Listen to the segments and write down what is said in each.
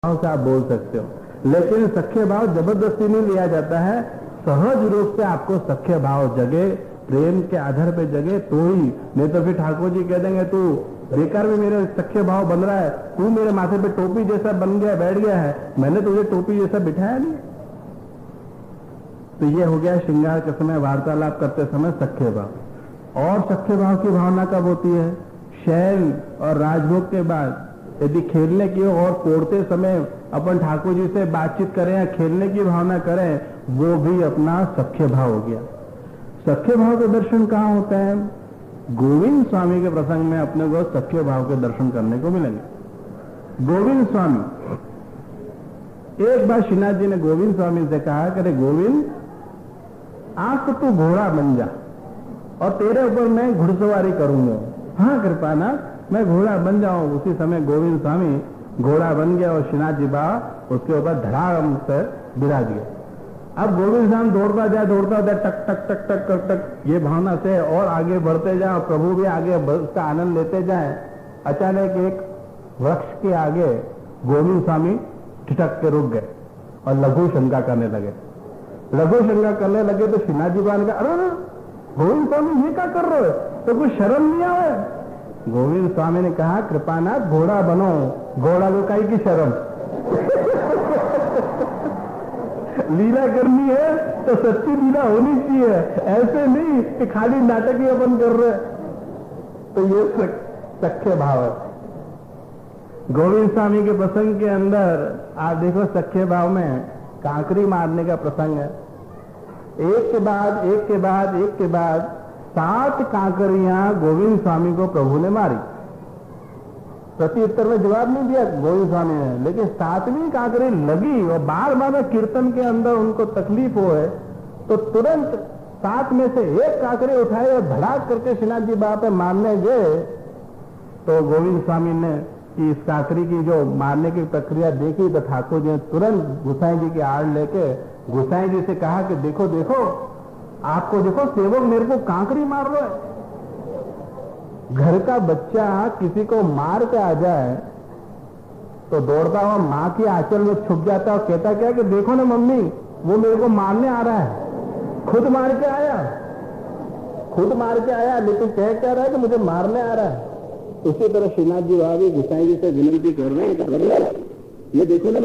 भाव से आप बोल सकते हो, लेकिन सख्य भाव जबरदस्ती नहीं लिया जाता है। सहज रूप से आपको सख्य भाव जगे, प्रेम के आधार पे जगे तो ही, नहीं तो फिर ठाकुर जी कह देंगे तू बेकार में मेरे सख्य भाव बन रहा है, तू मेरे माथे पे टोपी जैसा बन गया, बैठ गया है, मैंने तुझे टोपी जैसा बिठाया नहीं। तो ये हो गया श्रृंगार के समय, वार्तालाप करते समय सख्य भाव। और सख्य भाव की भावना कब होती है? शयन और राजभोग के बाद यदि खेलने की और कोड़ते समय अपन ठाकुर जी से बातचीत करें या खेलने की भावना करें, वो भी अपना सख्य भाव हो गया। सख्य भाव के दर्शन कहाँ होते हैं? गोविंद स्वामी के प्रसंग में अपने को सख्य भाव के दर्शन करने को मिलेंगे। गोविंद स्वामी, एक बार श्रीनाथ जी ने गोविंद स्वामी से कहा कि अरे गोविंद, आज तो तू घोड़ा बन जा और तेरे ऊपर मैं घुड़सवारी करूंगा। हाँ कृपानाथ, मैं घोड़ा बन जाऊं। उसी समय गोविंद स्वामी घोड़ा बन गया और श्रीनाथ जी बा उसके ऊपर धड़ाम से बिराज गया। अब गोविंद स्वामी दौड़ता जाए, टक टक टक टक टक टक, ये भावना से और आगे बढ़ते जाए, प्रभु भी आगे उसका आनंद लेते जाए। अचानक एक वृक्ष के आगे गोविंद स्वामी ठिठक के रुक गए और लघु शंका करने लगे। लघु शंका करने लगे तो श्रीनाथ जी बा ने कहा, अरे गोविंद स्वामी ये क्या कर रहे हो, तो कुछ शर्म नहीं आवे? गोविंद स्वामी ने कहा, कृपानाथ घोड़ा बनो, घोड़ा लोकाई की शर्म। लीला करनी है तो सच्ची लीला होनी चाहिए, ऐसे नहीं कि खाली नाटक ही अपन कर रहे। तो ये सख्य भाव है। गोविंद स्वामी के प्रसंग के अंदर आप देखो, सख्य भाव में कांकरी मारने का प्रसंग है। एक के बाद एक के बाद एक के बाद 7 कांकरियां गोविंद स्वामी को प्रभु ने मारी। प्रति उत्तर में जवाब नहीं दिया गोविंद स्वामी ने, लेकिन 7वीं कांकरी लगी और बार बार कीर्तन के अंदर उनको तकलीफ हो है, तो तुरंत 7 में से एक कांकरी उठाई और धड़ाक करके श्रीनाथ जी बाबा पे मारने गए। तो गोविंद स्वामी ने कि इस कांकरी की जो मारने की प्रक्रिया देखी तो ठाकुर जी ने तुरंत गुसाई जी की आड़ लेके गुसाई जी से कहा कि देखो देखो, आपको देखो सेवक मेरे को कांकरी मार रहा है। घर का बच्चा किसी को मार के आ जाए तो दौड़ता हुआ मां की आंचल में छुप जाता और कहता क्या कि देखो ना मम्मी, वो मेरे को मारने आ रहा है। खुद मार के आया, लेकिन कह क्या रहा है कि मुझे मारने आ रहा है। उसी तरह श्रीनाथ जी भाभी गुसाई जी से विनती कर रहे हैं, ये देखो ना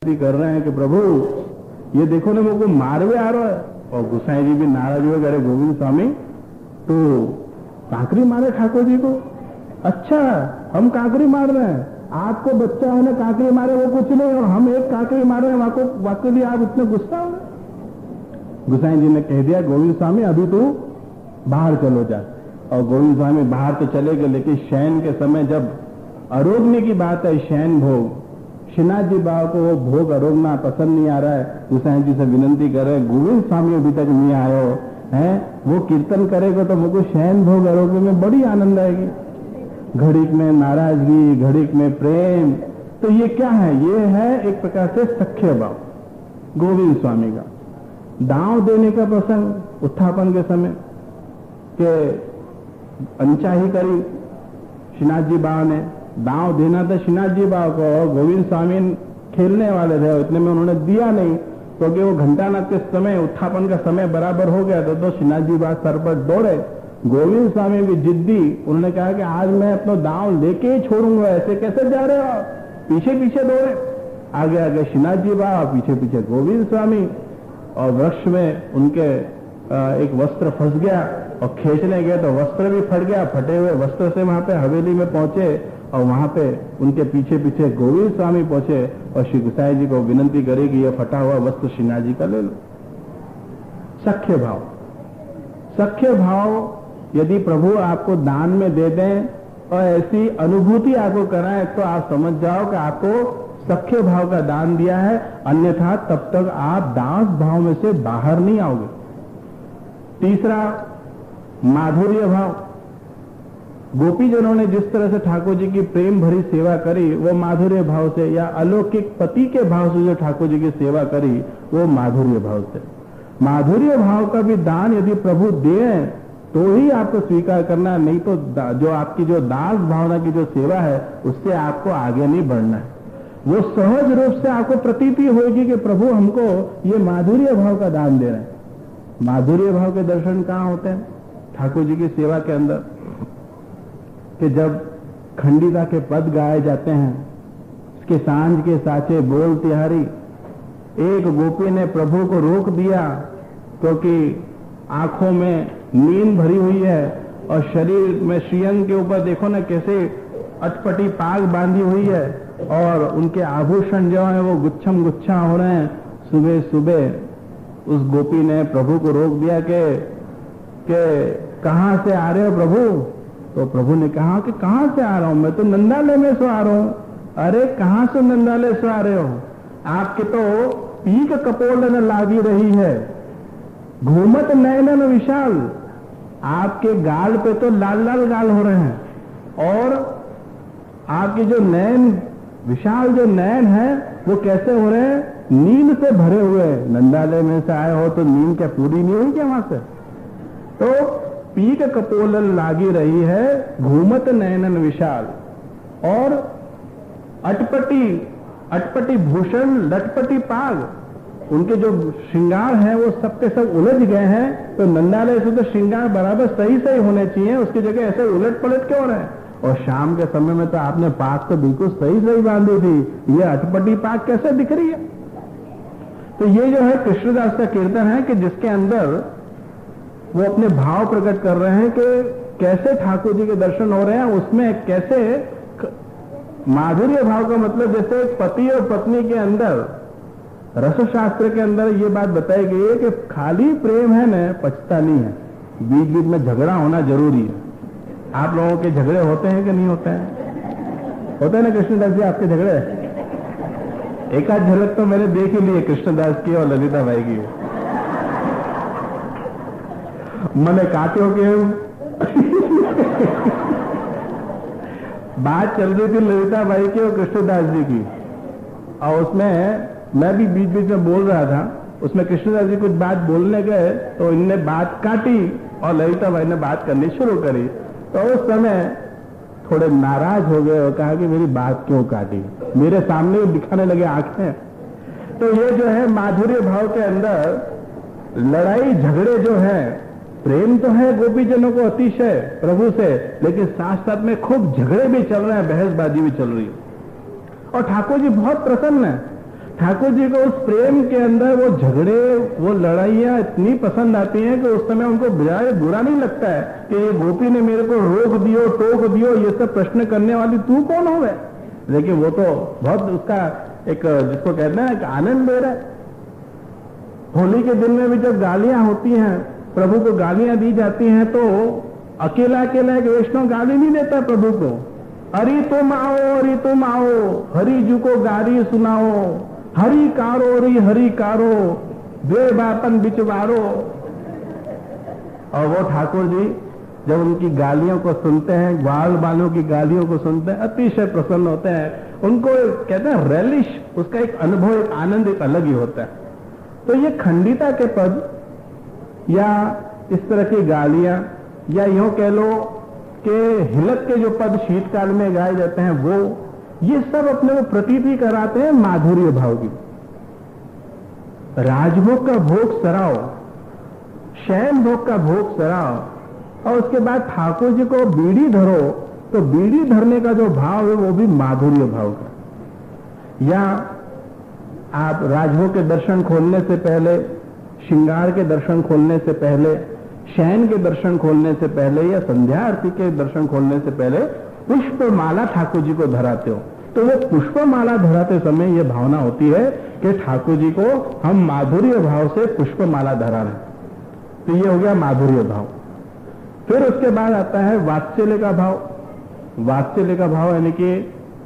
कर रहे हैं कि प्रभु ये देखो ना मुझको मारवे आ रहा है। और गुसाई जी भी नाराज हुए, अरे गोविंद स्वामी तो कांकरी मारे ठाकुर जी को? अच्छा, हम कांकरी मार रहे हैं, आपको बच्चा होने कांकरी मारे वो कुछ नहीं, और हम एक कांकरी मार रहे हैं, वाकई लिए आप इतने गुस्सा हो गए? गुसाई जी ने कह दिया, गोविंद स्वामी अभी तू बाहर चलो जा। और गोविंद स्वामी बाहर तो चले गए, लेकिन शयन के समय जब अरोगने की बात है, शयन भोग, श्रीनाथ जी बाबा को वो भोग अरोगना पसंद नहीं आ रहा है। गुसाई जी से विनती कर रहे, गोविंद स्वामी अभी तक नहीं आयो है, वो कीर्तन करेगा तो मुझको शयन भोग अरोगने में बड़ी आनंद आएगी। घड़ीक में नाराजगी, घड़ीक में प्रेम। तो ये क्या है? ये है एक प्रकार से सख्य भाव गोविंद स्वामी का। दांव देने का प्रसंग उत्थापन के समय के अनचाही करी श्रीनाथ जी बाबा ने, दांव देना था श्रीनाथ जी बाबा को, गोविंद स्वामी खेलने वाले थे, इतने में उन्होंने दिया नहीं, क्योंकि वो घंटानाद के समय उत्थापन का समय बराबर हो गया था। तो श्रीनाथ जी बाबा सर पर दौड़े। गोविंद स्वामी भी जिद्दी, उन्होंने कहा कि आज मैं अपना दांव लेके ही छोड़ूंगा, ऐसे कैसे जा रहे हो? पीछे पीछे दौड़े, आगे आगे श्रीनाथ जी बाबा, पीछे पीछे गोविंद स्वामी। और वृक्ष में उनके एक वस्त्र फंस गया और खींचने गए तो वस्त्र भी फट गया। फटे हुए वस्त्र से वहां पे हवेली में पहुंचे और वहां पे उनके पीछे पीछे गोविंद स्वामी पहुंचे और श्री गुसाई जी को विनती करी कि यह फटा हुआ वस्त्र श्रीनाथ जी का ले लो। सख्य भाव, सख्य भाव यदि प्रभु आपको दान में दे दें और ऐसी अनुभूति आपको कराएं तो आप समझ जाओ कि आपको सख्य भाव का दान दिया है, अन्यथा तब तक आप दास भाव में से बाहर नहीं आओगे। तीसरा, माधुर्य भाव। गोपीजनों ने जिस तरह से ठाकुर जी की प्रेम भरी सेवा करी वो माधुर्य भाव से, या अलौकिक पति के भाव से जो ठाकुर जी की सेवा करी वो माधुर्य भाव से। माधुर्य भाव का भी दान यदि प्रभु दें तो ही आपको स्वीकार करना, नहीं तो जो आपकी जो दास भावना की जो सेवा है उससे आपको आगे नहीं बढ़ना है। वो सहज रूप से आपको प्रतीति होगी कि प्रभु हमको ये माधुर्य भाव का दान दे रहे हैं। माधुर्य भाव के दर्शन कहाँ होते हैं? ठाकुर जी की सेवा के अंदर, कि जब खंडिता के पद गाए जाते हैं, उसके सांझ के साचे बोल तिहारी, एक गोपी ने प्रभु को रोक दिया क्योंकि आंखों में नींद भरी हुई है और शरीर में श्रीअंग के ऊपर देखो ना कैसे अटपटी पाग बांधी हुई है और उनके आभूषण जो है वो गुच्छम गुच्छा हो रहे हैं। सुबह सुबह उस गोपी ने प्रभु को रोक दिया कि कहां से आ रहे हो प्रभु? तो प्रभु ने कहा कि कहां से आ रहा हूं, मैं तो नंदालय में से आ रहा हूं। अरे कहां से नंदालय से आ रहे हो? आपके तो पीक कपोलन लागी रही है, घूमत नयनन विशाल, आपके गाल पे तो लाल लाल गाल हो रहे हैं और आपके जो नयन विशाल जो नयन है वो कैसे हो रहे हैं? नींद से भरे हुए। नंदालय में से आए हो तो नींद क्या पूरी नहीं हुई क्या वहां से? तो पीक कपोलन लागी रही है, घूमत नयनन विशाल, और अटपटी भूषण लटपटी पाग, उनके जो श्रृंगार हैं वो सब के सब उलझ गए हैं। तो नंदालय से तो श्रृंगार बराबर सही सही होने चाहिए, उसकी जगह ऐसे उलट पलट क्यों रहे? और शाम के समय में तो आपने पाग तो बिल्कुल सही सही बांधी थी, ये अटपटी पाग कैसे दिख रही है? तो ये जो है कृष्णदास का कीर्तन है कि जिसके अंदर वो अपने भाव प्रकट कर रहे हैं कि कैसे ठाकुर जी के दर्शन हो रहे हैं। उसमें कैसे माधुर्य भाव का मतलब, जैसे पति और पत्नी के अंदर रसशास्त्र के अंदर ये बात बताई गई है कि खाली प्रेम है न पचता नहीं है, बीच बीच में झगड़ा होना जरूरी है। आप लोगों के झगड़े होते हैं कि नहीं होते हैं? होते हैं ना कृष्णदास जी आपके झगड़े? एक आध झलक तो मैंने देख ही ली है कृष्णदास की और ललिता बाई की। मैंने काटे हो के बात चल रही थी ललिता बाई की और कृष्णदास जी की, और उसमें मैं भी बीच बीच में बोल रहा था। उसमें कृष्णदास जी कुछ बात बोलने गए तो इनने बात काटी और ललिता बाई ने बात करनी शुरू करी। तो उस समय थोड़े नाराज हो गए और कहा कि मेरी बात क्यों काटी, मेरे सामने दिखाने लगे आंखें। तो ये जो है माधुर्य भाव के अंदर लड़ाई झगड़े जो है, प्रेम तो है गोपीजनों को अतिशय प्रभु से, लेकिन साथ साथ में खूब झगड़े भी चल रहे हैं, बहसबाजी भी चल रही है। और ठाकुर जी बहुत प्रसन्न है। ठाकुर जी को उस प्रेम के अंदर वो झगड़े, वो लड़ाइयां इतनी पसंद आती हैं कि उस समय उनको बुरा नहीं लगता है कि ये गोपी ने मेरे को रोक दियो, टोक दियो, ये सब प्रश्न करने वाली तू कौन हो गए। लेकिन वो तो बहुत उसका एक, जिसको कहते हैं, एक आनंद ले रहा है। होली के दिन में भी जब गालियां होती हैं, प्रभु को गालियां दी जाती हैं, तो अकेला अकेला एक वैष्णव गाली नहीं देता प्रभु को। अरे तुम आओ, हरि जी को गाली सुनाओ, हरि कारो दे बापन बिचवारो। और वो ठाकुर जी जब उनकी गालियों को सुनते हैं, ग्वाल बालों की गालियों को सुनते हैं, अतिशय प्रसन्न होते हैं। उनको कहते हैं रेलिश, उसका एक अनुभव, एक आनंद एक अलग ही होता है। तो ये खंडिता के पद या इस तरह की गालियां, या यूं कह लो कि हिलक के जो पद शीतकाल में गाए जाते हैं, वो ये सब अपने को प्रतीति कराते हैं माधुर्य भाव की। राजभोग का भोग सराओ, शयन भोग का भोग सराओ, और उसके बाद ठाकुर जी को बीड़ी धरो, तो बीड़ी धरने का जो भाव है वो भी माधुर्य भाव का। या आप राजभोग के दर्शन खोलने से पहले, श्रृंगार के दर्शन खोलने से पहले, शयन के दर्शन खोलने से पहले, या संध्या आरती के दर्शन खोलने से पहले पुष्प माला ठाकुर जी को धराते हो, तो वो पुष्प माला धराते समय ये भावना होती है कि ठाकुर जी को हम माधुर्य भाव से पुष्प माला धरा रहे। तो ये हो गया माधुर्य भाव। फिर उसके बाद आता है वात्सल्य का भाव। वात्सल्य का भाव यानी कि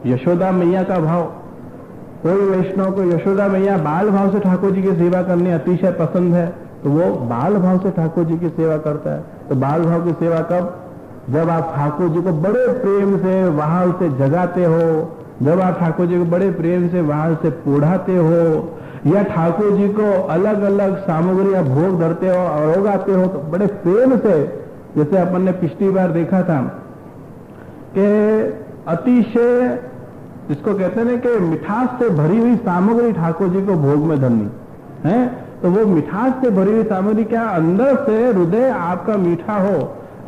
यशोदा मैया का भाव। कोई वैष्णव को यशोदा मैया बाल भाव से ठाकुर जी की सेवा करनी अतिशय पसंद है, तो वो बाल भाव से ठाकुर जी की सेवा करता है। तो बाल भाव की सेवा कब? जब आप ठाकुर जी को बड़े प्रेम से वहाल से जगाते हो, जब आप ठाकुर जी को बड़े प्रेम से वहाल से पोढ़ाते हो, या ठाकुर जी को अलग अलग सामग्री या भोग धरते हो, अरोगाते हो तो बड़े प्रेम से, जैसे अपन ने पिछली बार देखा था कि अतिशय, जिसको कहते हैं ना कि मिठास से भरी हुई सामग्री ठाकुर जी को भोग में धरनी है, तो वो मिठास से भरी हुई सामग्री क्या अंदर से हृदय आपका मीठा हो,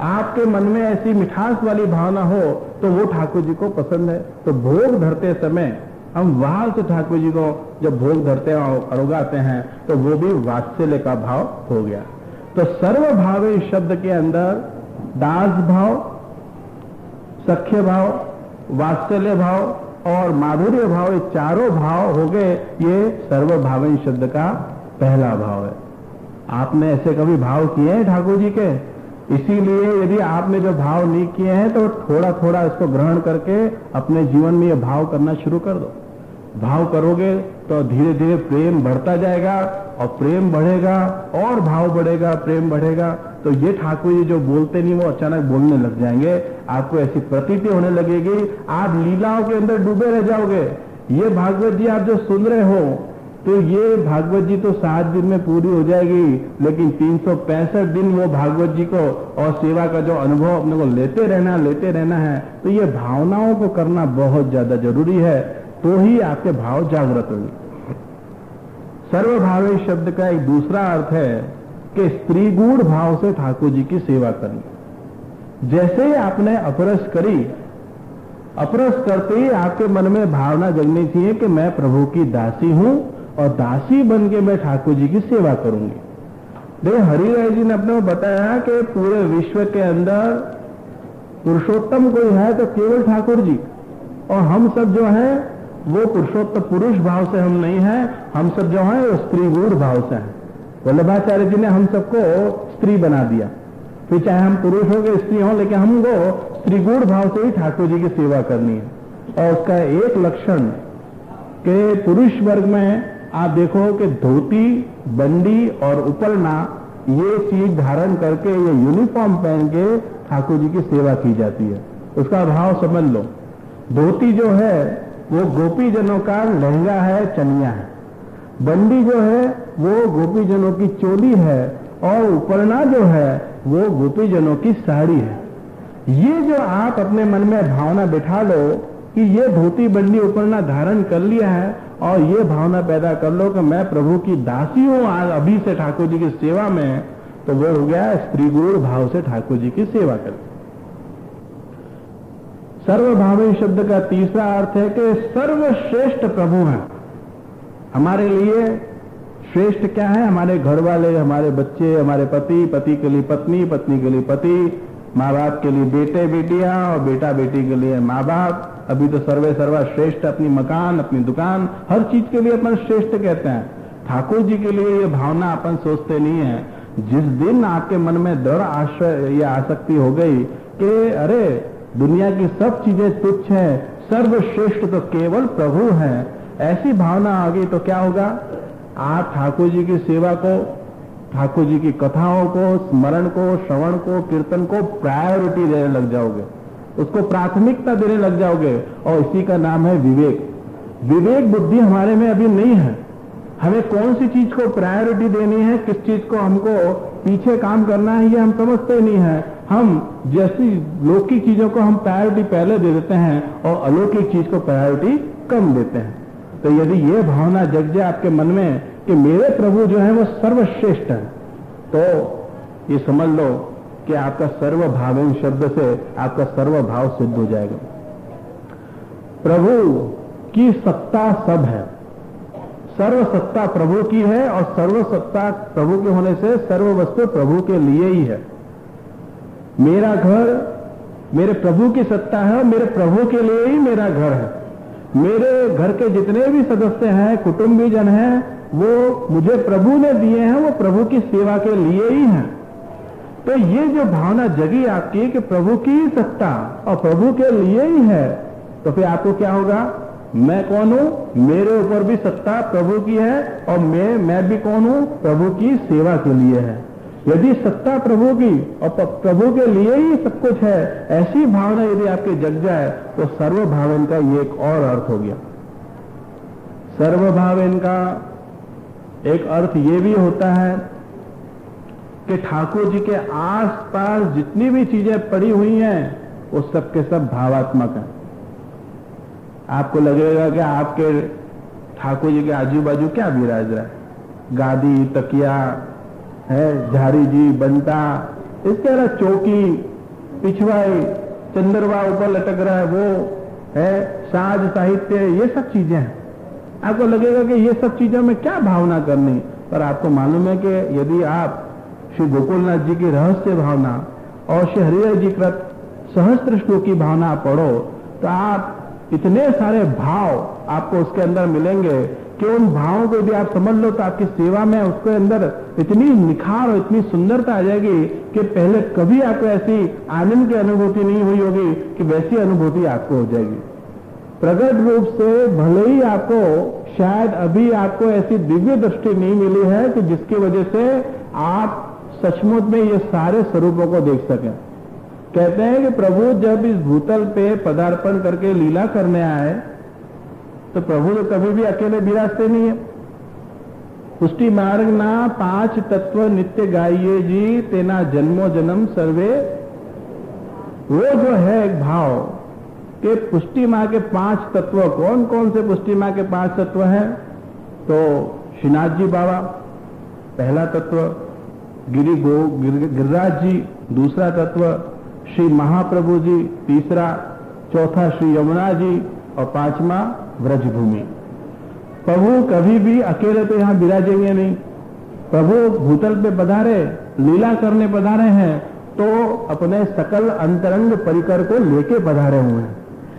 आपके मन में ऐसी मिठास वाली भावना हो, तो वो ठाकुर जी को पसंद है। तो भोग धरते समय हम वहां से ठाकुर जी को जब भोग धरते हैं, अरोगाते हैं, तो वो भी वात्सल्य का भाव हो गया। तो सर्व भावे शब्द के अंदर दास भाव, सख्य भाव, वात्सल्य भाव और माधुर्य भाव, ये चारों भाव हो गए। ये सर्व भावे शब्द का पहला भाव है। आपने ऐसे कभी भाव किए हैं ठाकुर जी के? इसीलिए यदि आपने जो भाव नहीं किए हैं तो थोड़ा थोड़ा इसको ग्रहण करके अपने जीवन में ये भाव करना शुरू कर दो। भाव करोगे तो धीरे धीरे प्रेम बढ़ता जाएगा, और प्रेम बढ़ेगा और भाव बढ़ेगा, प्रेम बढ़ेगा, तो ये ठाकुर जी जो बोलते नहीं वो अचानक बोलने लग जाएंगे। आपको ऐसी प्रतीति होने लगेगी, आप लीलाओं के अंदर डूबे रह जाओगे। ये भागवत जी आप जो सुन रहे हो, तो ये भागवत जी तो 7 दिन में पूरी हो जाएगी, लेकिन 365 दिन वो भागवत जी को और सेवा का जो अनुभव अपने को लेते रहना है। तो ये भावनाओं को करना बहुत ज्यादा जरूरी है, तो ही आपके भाव जागृत होंगे। सर्वभावे शब्द का एक दूसरा अर्थ है कि स्त्रीगूढ़ भाव से ठाकुर जी की सेवा करनी। जैसे ही आपने अपरस करी, अपरस करते ही आपके मन में भावना जगनी चाहिए कि मैं प्रभु की दासी हूं और दासी बन के मैं ठाकुर जी की सेवा करूंगी। देखो हरिराय जी ने अपने को बताया कि पूरे विश्व के अंदर पुरुषोत्तम कोई है तो केवल ठाकुर जी, और हम सब जो हैं वो पुरुषोत्तम पुरुष भाव से हम नहीं हैं, हम सब जो हैं वो स्त्रीगूढ़ भाव से हैं। वल्लभाचार्य जी ने हम सबको स्त्री बना दिया, फिर चाहे हम पुरुष हो गए स्त्री हो, लेकिन हमको स्त्रीगूढ़ भाव से ही ठाकुर जी की सेवा करनी है। और उसका एक लक्षण के पुरुष वर्ग में आप देखो कि धोती, बंडी और उपरना ये चीज धारण करके, ये यूनिफॉर्म पहन के ठाकुर जी की सेवा की जाती है। उसका भाव समझ लो। धोती जो है वो गोपी जनों का लहंगा है, चनिया है। बंडी जो है वो गोपी जनों की चोली है, और उपरना जो है वो गोपी जनों की साड़ी है। ये जो आप अपने मन में भावना बिठा लो कि ये धोती, बंडी, उपरना धारण कर लिया है, और ये भावना पैदा कर लो कि मैं प्रभु की दासी हूं आज अभी से ठाकुर जी की सेवा में, तो वो हो गया स्त्रीगूढ़ भाव से ठाकुर जी की सेवा कर। सर्वभावी शब्द का तीसरा अर्थ है कि सर्वश्रेष्ठ प्रभु हैं हमारे लिए। श्रेष्ठ क्या है? हमारे घर वाले, हमारे बच्चे, हमारे पति, पति के लिए पत्नी, पत्नी के लिए पति, माँ बाप के लिए बेटे बेटियां, और बेटा बेटी के लिए माँ बाप। अभी तो सर्वे सर्वा श्रेष्ठ अपनी मकान, अपनी दुकान, हर चीज के लिए अपन श्रेष्ठ कहते हैं। ठाकुर जी के लिए ये भावना अपन सोचते नहीं है। जिस दिन आपके मन में दृढ़ आश्रय या आसक्ति हो गई कि अरे दुनिया की सब चीजें तुच्छ हैं, सर्वश्रेष्ठ तो केवल प्रभु हैं, ऐसी भावना आ गई तो क्या होगा? आप ठाकुर जी की सेवा को, ठाकुर जी की कथाओं को, स्मरण को, श्रवण को, कीर्तन को प्रायोरिटी देने लग जाओगे, उसको प्राथमिकता देने लग जाओगे, और इसी का नाम है विवेक। विवेक बुद्धि हमारे में अभी नहीं है। हमें कौन सी चीज को प्रायोरिटी देनी है, किस चीज को हमको पीछे काम करना है, ये हम समझते नहीं है। हम जैसी लौकिक चीजों को हम प्रायोरिटी पहले दे देते हैं और अलौकिक चीज को प्रायोरिटी कम देते हैं। तो यदि ये भावना जग जाए आपके मन में कि मेरे प्रभु जो है वो सर्वश्रेष्ठ है, तो ये समझ लो कि आपका सर्वभावेन शब्द से आपका सर्वभाव सिद्ध हो जाएगा। प्रभु की सत्ता सब है, सर्व सत्ता प्रभु की है, और सर्व सत्ता प्रभु के होने से सर्व वस्तु प्रभु के लिए ही है। मेरा घर मेरे प्रभु की सत्ता है, और मेरे प्रभु के लिए ही मेरा घर है। मेरे घर के जितने भी सदस्य हैं, कुटुंबीजन हैं, वो मुझे प्रभु ने दिए हैं, वो प्रभु की सेवा के लिए ही हैं। तो ये जो भावना जगी आपकी कि प्रभु की सत्ता और प्रभु के लिए ही है, तो फिर आपको क्या होगा? मैं कौन हूं? मेरे ऊपर भी सत्ता प्रभु की है, और मैं भी कौन हूं? प्रभु की सेवा के लिए है। यदि सत्ता प्रभु की और प्रभु के लिए ही सब कुछ है, ऐसी भावना यदि आपके जग जाए, तो सर्वभावन का ये एक और अर्थ हो गया। सर्वभावन का एक अर्थ ये भी होता है कि ठाकुर जी के आसपास जितनी भी चीजें पड़ी हुई हैं वो सब के सब भावात्मक हैं। आपको लगेगा कि आपके ठाकुर जी के आजू बाजू क्या विराज रहा है, गादी, तकिया है, झारी जी, बंटा, इसके अलावा चौकी, पिछवाई, चंद्रवा ऊपर लटक रहा है, वो है साज साहित्य, ये सब चीजें हैं। आपको लगेगा कि ये सब चीजों में क्या भावना करनी, पर आपको मालूम है कि यदि आप श्री गोकुलनाथ जी की रहस्य भावना और श्री हरिहर जी कृत सहस्त्र श्लोक की भावना पढ़ो तो आप इतने सारे भाव आपको उसके अंदर मिलेंगे कि उन भावों को यदि आप समझ लो तो आपकी सेवा में उसके अंदर इतनी निखार और इतनी सुंदरता आ जाएगी कि पहले कभी आपको ऐसी आनंद की अनुभूति नहीं हुई होगी कि वैसी अनुभूति आपको हो जाएगी। प्रगट रूप से भले ही आपको शायद अभी आपको ऐसी दिव्य दृष्टि नहीं मिली है कि जिसकी वजह से आप सचमुच में ये सारे स्वरूपों को देख सकें। कहते हैं कि प्रभु जब इस भूतल पे पदार्पण करके लीला करने आए तो प्रभु तो कभी भी अकेले विराजते नहीं है। पुष्टि मार्ग ना 5 तत्व नित्य गाइये जी, तेना जन्मो जन्म सर्वे। वो जो है एक भाव कि पुष्टि माँ के 5 तत्व, कौन कौन से पुष्टि माँ के 5 तत्व हैं? तो श्रीनाथ जी बाबा पहला तत्व, गिरिराज जी दूसरा तत्व, श्री महाप्रभु जी तीसरा, चौथा श्री यमुना जी और 5वां व्रजभूमि। प्रभु कभी भी अकेले तो यहां विराजेंगे नहीं। प्रभु भूतल पे पधारे, लीला करने पधारे हैं तो अपने सकल अंतरंग परिकर को लेके पधारे हुए हैं।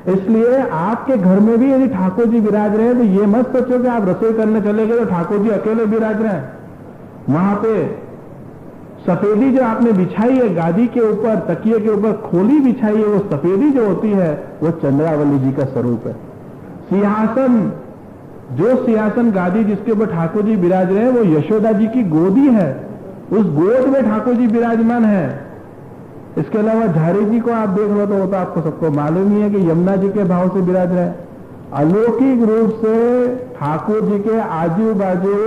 इसलिए आपके घर में भी यदि ठाकुर जी विराज रहे हैं तो ये मत सोचो कि आप रसोई करने चले गए तो ठाकुर जी अकेले विराज रहे हैं। वहां पे सफेदी जो आपने बिछाई है गादी के ऊपर, तकिए के ऊपर खोली बिछाई है, वो सफेदी जो होती है वो चंद्रावली जी का स्वरूप है। सिंहासन, जो सिंहासन गादी जिसके ऊपर ठाकुर जी विराज रहे हैं वो यशोदा जी की गोदी है, उस गोद में ठाकुर जी विराजमान है। इसके अलावा झारी जी को आप देख लो तो वो तो आपको सबको मालूम ही है कि यमुना जी के भाव से विराज रहे। अलौकिक रूप से ठाकुर जी के आजू बाजू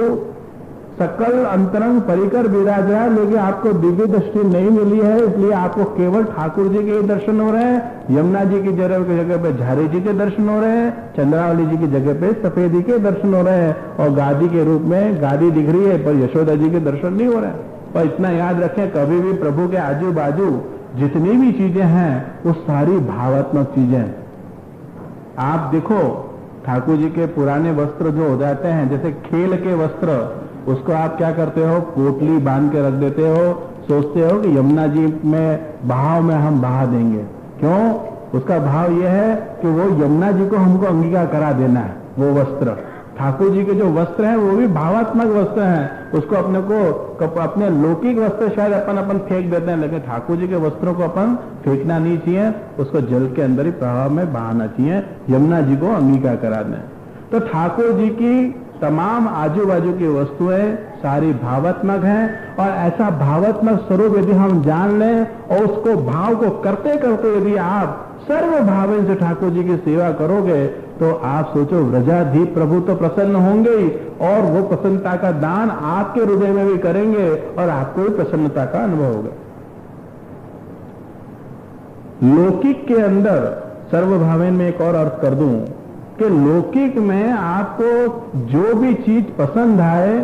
सकल अंतरंग परिकर विराज रहा है, लेकिन आपको दिव्य दृष्टि नहीं मिली है, इसलिए आपको केवल ठाकुर जी के दर्शन हो रहे हैं। यमुना जी की जगह पे झारी जी के दर्शन हो रहे हैं, चंद्रावली जी की जगह पे सफेदी के दर्शन हो रहे हैं, और गादी के रूप में गादी दिख रही है पर यशोदा जी के दर्शन नहीं हो रहे हैं। और इतना याद रखें, कभी भी प्रभु के आजू बाजू जितनी भी चीजें हैं वो सारी भावात्मक चीजें। आप देखो ठाकुर जी के पुराने वस्त्र जो हो जाते हैं, जैसे खेल के वस्त्र, उसको आप क्या करते हो, पोटली बांध के रख देते हो, सोचते हो कि यमुना जी में बहाव में हम बहा देंगे। क्यों? उसका भाव यह है कि वो यमुना जी को हमको अंगीकार करा देना है। वो वस्त्र, ठाकुर जी के जो वस्त्र हैं वो भी भावात्मक वस्त्र हैं। उसको अपने लौकिक वस्त्र शायद अपन फेंक देते हैं, लेकिन ठाकुर जी के वस्त्रों को अपन फेंकना नहीं चाहिए, उसको जल के अंदर ही प्रभाव में बहाना चाहिए, यमुना जी को अंगीकार करा दें। तो ठाकुर जी की तमाम आजू बाजू की वस्तुएं सारी भावात्मक हैं, और ऐसा भावात्मक स्वरूप यदि हम जान लें और उसको भाव को करते करते यदि आप सर्व भावन से ठाकुर जी की सेवा करोगे तो आप सोचो व्रजाधीश प्रभु तो प्रसन्न होंगे ही, और वो प्रसन्नता का दान आपके हृदय में भी करेंगे और आपको भी प्रसन्नता का अनुभव होगा। लौकिक के अंदर सर्वभावन में एक और अर्थ कर दूं कि लौकिक में आपको जो भी चीज पसंद आए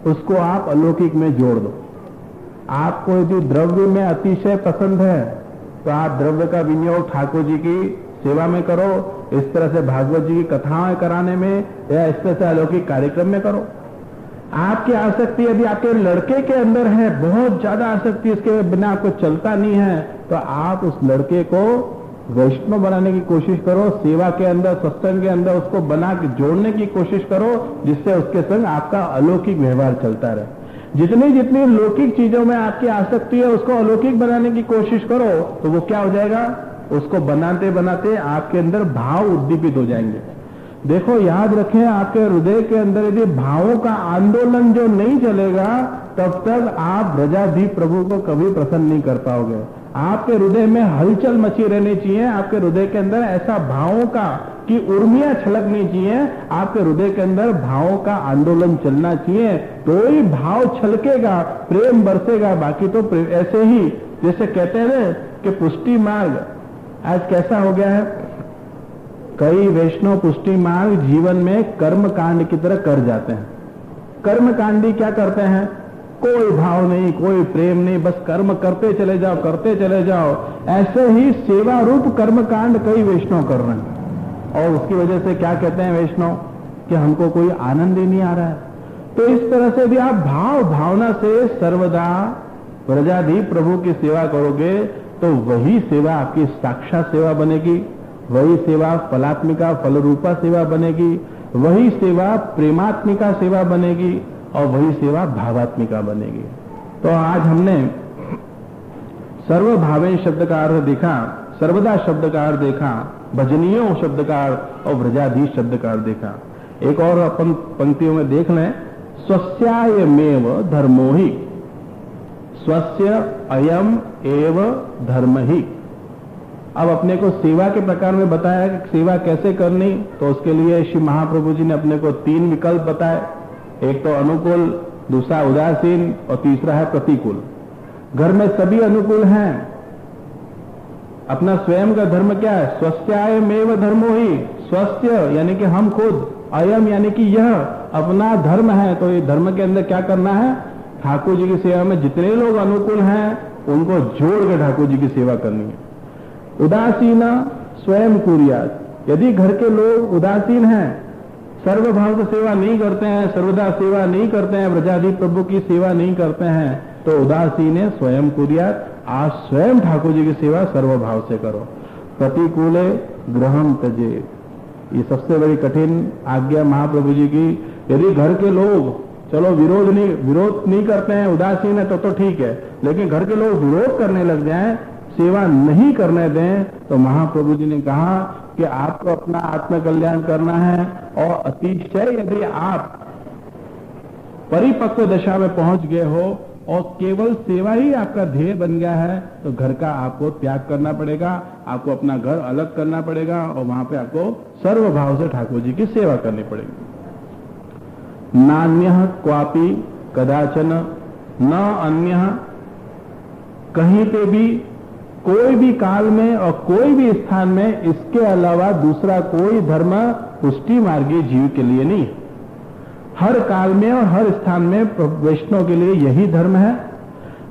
उसको आप अलौकिक में जोड़ दो। आपको यदि द्रव्य में अतिशय पसंद है तो आप द्रव्य का विनियोग ठाकुर जी की सेवा में करो, इस तरह से भागवत जी की कथाएं कराने में या इस तरह से अलौकिक कार्यक्रम में करो। आपकी आसक्ति यदि आपके लड़के के अंदर है, बहुत ज्यादा आसक्ति, इसके बिना आपको चलता नहीं है, तो आप उस लड़के को वैष्णव बनाने की कोशिश करो, सेवा के अंदर, सत्संग के अंदर उसको बना के जोड़ने की कोशिश करो, जिससे उसके संग आपका अलौकिक व्यवहार चलता रहे। जितनी जितनी लौकिक चीजों में आपकी आसक्ति है उसको अलौकिक बनाने की कोशिश करो तो वो क्या हो जाएगा, उसको बनाते बनाते आपके अंदर भाव उद्दीपित हो जाएंगे। देखो याद रखें, आपके हृदय के अंदर यदि भावों का आंदोलन जो नहीं चलेगा तब तक आप व्रजाधीश प्रभु को कभी प्रसन्न नहीं कर पाओगे। आपके हृदय में हलचल मची रहनी चाहिए, आपके हृदय के अंदर ऐसा भावों का कि उर्मियां छलकनी चाहिए, आपके हृदय के अंदर भावों का आंदोलन चलना चाहिए, तो ही भाव छलकेगा, प्रेम बरसेगा। बाकी तो ऐसे ही जैसे कहते हैं ना कि पुष्टि मार्ग आज कैसा हो गया है, कई वैष्णव पुष्टि मार्ग जीवन में कर्म कांड की तरह कर जाते हैं। कर्म कांडी क्या करते हैं, कोई भाव नहीं, कोई प्रेम नहीं, बस कर्म करते चले जाओ, करते चले जाओ। ऐसे ही सेवा रूप कर्म कांड कई वैष्णव कर रहे हैं, और उसकी वजह से क्या कहते हैं वैष्णव कि हमको कोई आनंद ही नहीं आ रहा है। तो इस तरह से भी आप भाव भावना से सर्वदा प्रजाधि प्रभु की सेवा करोगे तो वही सेवा आपकी साक्षात सेवा बनेगी, वही सेवा फलात्मिका फलरूपा सेवा बनेगी, वही सेवा प्रेमात्मिका सेवा बनेगी, और वही सेवा भावात्मिका बनेगी। तो आज हमने सर्वभावेन शब्द का अर्थ देखा, सर्वदा शब्द का अर्थ देखा, भजनीयों शब्द का अर्थ और व्रजाधीश शब्द का अर्थ देखा। एक और अपन पंक्तियों में देख लें, स्वस्यायमेव धर्मो ही, स्वस्य अयम एव धर्म ही। अब अपने को सेवा के प्रकार में बताया कि सेवा कैसे करनी, तो उसके लिए श्री महाप्रभु जी ने अपने को 3 विकल्प बताए। एक तो अनुकूल, दूसरा उदासीन और तीसरा है प्रतिकूल। घर में सभी अनुकूल हैं, अपना स्वयं का धर्म क्या है, स्वस्यायमेव धर्मो ही, स्वस्य यानी कि हम खुद, अयम यानी कि यह अपना धर्म है। तो ये धर्म के अंदर क्या करना है, ठाकुर जी की सेवा में जितने लोग अनुकूल हैं उनको जोड़कर ठाकुर जी की सेवा करनी है। उदासीन स्वयं कुर्यात, यदि घर के लोग उदासीन हैं, सर्वभाव से सेवा नहीं करते हैं, सर्वदा सेवा नहीं करते हैं, व्रजाधि प्रभु की सेवा नहीं करते हैं, तो उदासीन है स्वयं कुर्यात, आज स्वयं ठाकुर जी की सेवा सर्वभाव से करो। प्रतिकूले ग्रहम तजे, ये सबसे बड़ी कठिन आज्ञा महाप्रभु जी की। यदि घर के लोग चलो विरोध नहीं करते हैं, उदासीन है तो ठीक है, लेकिन घर के लोग विरोध करने लग जाएं, सेवा नहीं करने दें, तो महाप्रभु जी ने कहा कि आपको अपना आत्म कल्याण करना है, और अतिशय यदि आप परिपक्व दशा में पहुंच गए हो और केवल सेवा ही आपका ध्येय बन गया है, तो घर का आपको त्याग करना पड़ेगा, आपको अपना घर अलग करना पड़ेगा, और वहां पे आपको सर्वभाव से ठाकुर जी की सेवा करनी पड़ेगी। नान्यः क्वापि कदाचन न अन्यः, कहीं पे भी कोई भी काल में और कोई भी स्थान में इसके अलावा दूसरा कोई धर्म पुष्टि मार्गी जीव के लिए नहीं है। हर काल में और हर स्थान में वैष्णव के लिए यही धर्म है।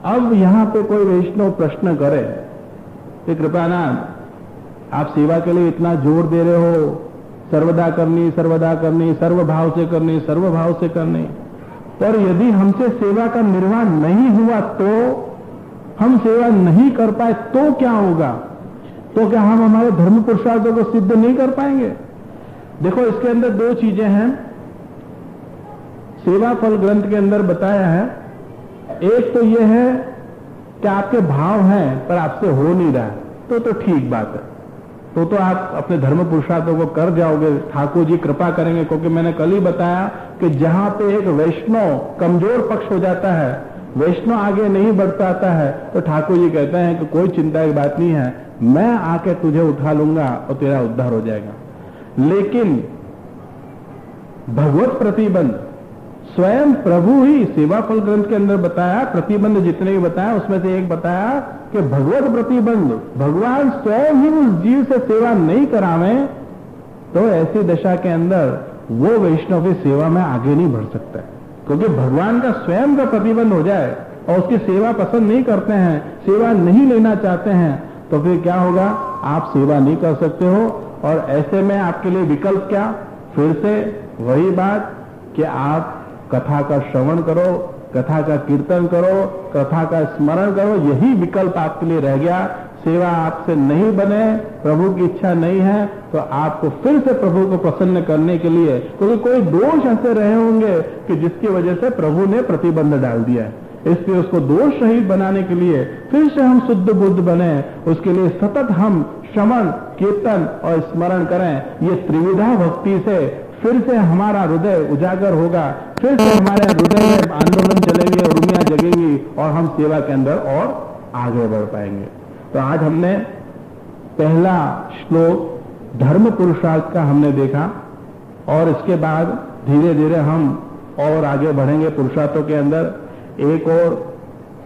अब यहां पे कोई वैष्णव प्रश्न करे कि कृपानाथ, आप सेवा के लिए इतना जोर दे रहे हो, सर्वदा करनी, सर्वदा करनी, सर्वभाव से करनी, सर्वभाव से करनी, पर यदि हमसे सेवा का निर्वाह नहीं हुआ, तो हम सेवा नहीं कर पाए तो क्या होगा, तो क्या हम हमारे धर्म पुरुषार्थों को सिद्ध नहीं कर पाएंगे? देखो, इसके अंदर 2 चीजें हैं, सेवा फल ग्रंथ के अंदर बताया है। एक तो यह है कि आपके भाव हैं पर आपसे हो नहीं रहा है, तो ठीक बात है, तो आप अपने धर्म पुरुषार्थों को कर जाओगे, ठाकुर जी कृपा करेंगे। क्योंकि मैंने कल ही बताया कि जहां पे एक वैष्णव कमजोर पक्ष हो जाता है, वैष्णव आगे नहीं बढ़ पाता है, तो ठाकुर जी कहते हैं कि कोई चिंता की बात नहीं है, मैं आके तुझे उठा लूंगा और तेरा उद्धार हो जाएगा। लेकिन भगवत प्रतिबंध स्वयं प्रभु ही सेवा फल ग्रंथ के अंदर बताया, प्रतिबंध जितने भी बताया उसमें से एक बताया कि भगवत प्रतिबंध, भगवान स्वयं ही उस जीव से सेवा नहीं करावे, तो ऐसी दशा के अंदर वो वैष्णव की सेवा में आगे नहीं बढ़ सकता है। क्योंकि भगवान का स्वयं का प्रतिबंध हो जाए और उसकी सेवा पसंद नहीं करते हैं, सेवा नहीं लेना चाहते हैं, तो फिर क्या होगा, आप सेवा नहीं कर सकते हो। और ऐसे में आपके लिए विकल्प क्या, फिर से वही बात कि आप कथा का श्रवण करो, कथा का कीर्तन करो, कथा का स्मरण करो, यही विकल्प आपके लिए रह गया। सेवा आपसे नहीं बने, प्रभु की इच्छा नहीं है, तो आपको फिर से प्रभु को प्रसन्न करने के लिए, क्योंकि कोई दोष ऐसे रहे होंगे कि जिसकी वजह से प्रभु ने प्रतिबंध डाल दिया है, इसलिए उसको दोष रहित बनाने के लिए फिर से हम शुद्ध बुद्ध बने, उसके लिए सतत हम श्रवण कीर्तन और स्मरण करें। ये त्रिविधा भक्ति से फिर से हमारा हृदय उजागर होगा, फिर से हमारे हृदय में आंदोलन चलेंगे, उर्मियां जगेंगी और हम सेवा के अंदर और आगे बढ़ पाएंगे। तो आज हमने पहला श्लोक धर्म पुरुषार्थ का हमने देखा और इसके बाद धीरे धीरे हम और आगे बढ़ेंगे पुरुषार्थों के अंदर। एक और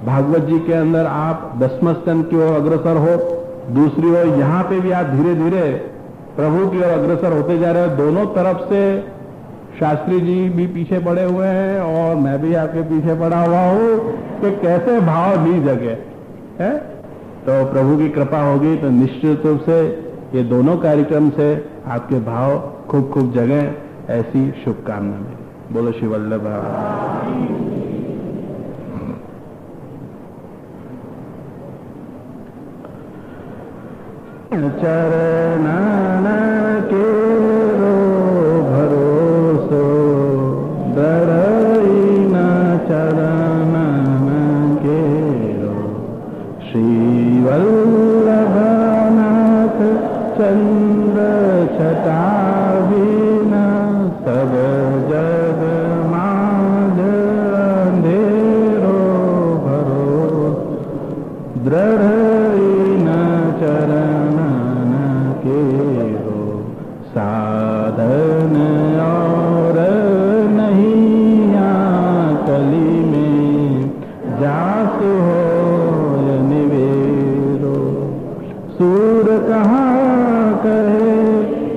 भागवत जी के अंदर आप दसम स्कंद की ओर अग्रसर हो, दूसरी ओर यहां पे भी आप धीरे धीरे प्रभु की ओर अग्रसर होते जा रहे हो। दोनों तरफ से शास्त्री जी भी पीछे पड़े हुए हैं और मैं भी आपके पीछे पड़ा हुआ हूं कि कैसे भाव ली जगह है। तो प्रभु की कृपा होगी तो निश्चित रूप से ये दोनों कार्यक्रम से आपके भाव खूब खूब जगह, ऐसी शुभकामना मेरी। बोलो श्री वल्लभ। चरण के रो भरोसो डरई न चरण के रो। श्री वल्लभ नाथ चंद्र छटा बिना सब जग माध अंधेरो भरो। दृढ़ साधन और नहीं कली में जास हो निवेरो। सूर कहाँ कहे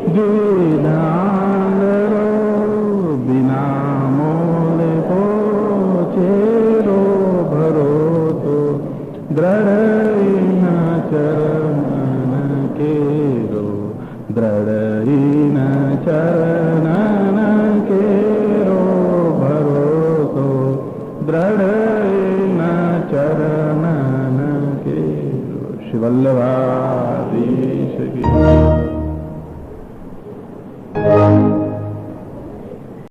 द्विधान रो। बिना मोल पोचेरो भरो तो दृढ़ न चरण के रो। दृढ़ चरण के रो भरोसो। दृढ़ न चरण के रो। श्री वल्लभा।